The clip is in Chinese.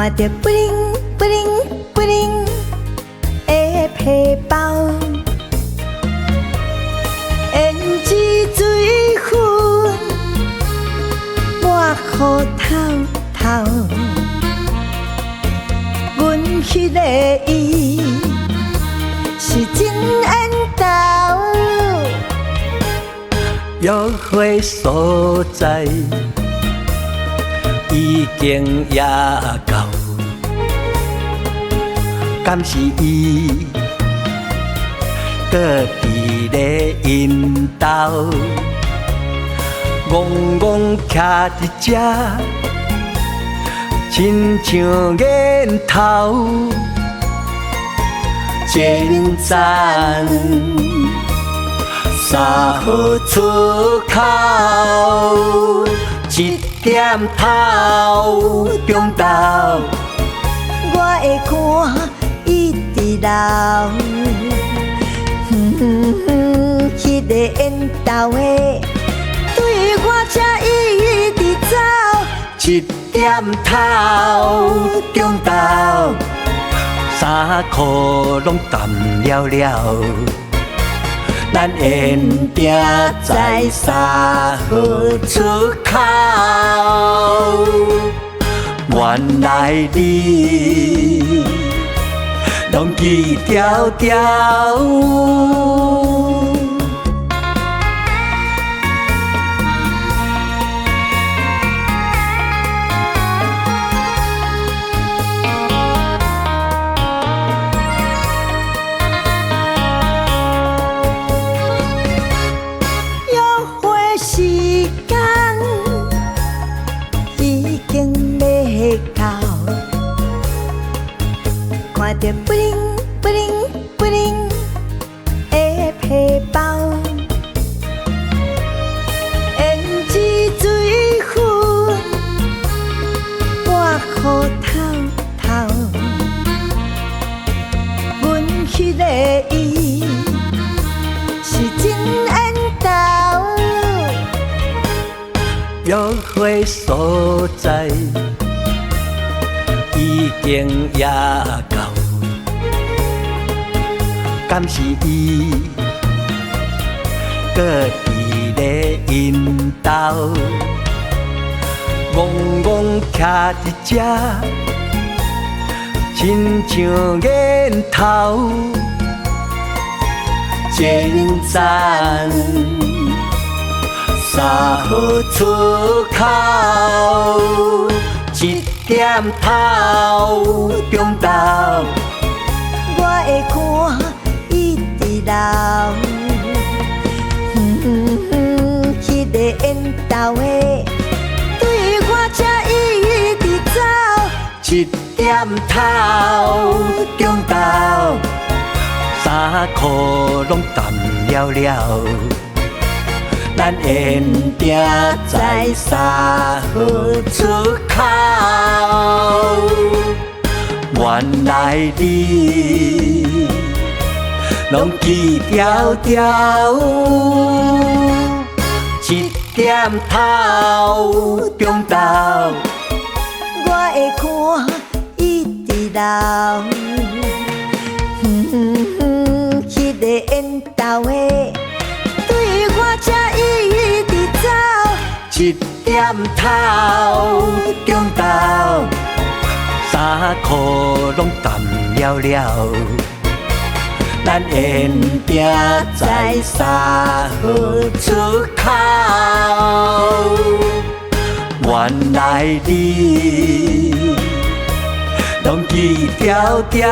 看着不灵不灵不灵的皮包，胭脂水粉抹裤头头，阮迄个伊是真缘投，约会所在已经也到，敢是伊搁伫咧引导，戆戆徛伫遮，亲像源头，真赞。三好出口，一点头中昼，我会看伊伫流。迄个缘投的，对我才一直走。一点头中昼，衫裤拢淡了了。咱缘定在三好出口，原来你拢记条条。看着不灵不灵不灵的皮包，胭脂水粉抹裤头头，阮迄个伊是真缘投，约会所在已经也到，敢是伊搁伫咧引导，戆戆徛伫遮，亲像源头，真赞。三好出口，一点头中昼，我会看伊伫流。迄个缘投的，对我才一直走。一点头中昼，衫裤拢淡了了。咱缘定在三好出口，原来你拢记条条。一点头中昼，我会看伊伫流。迄个缘投的，对我才一直走。一点头中昼，衫裤拢淡了了。咱缘定在三好出口，原来你拢记条条。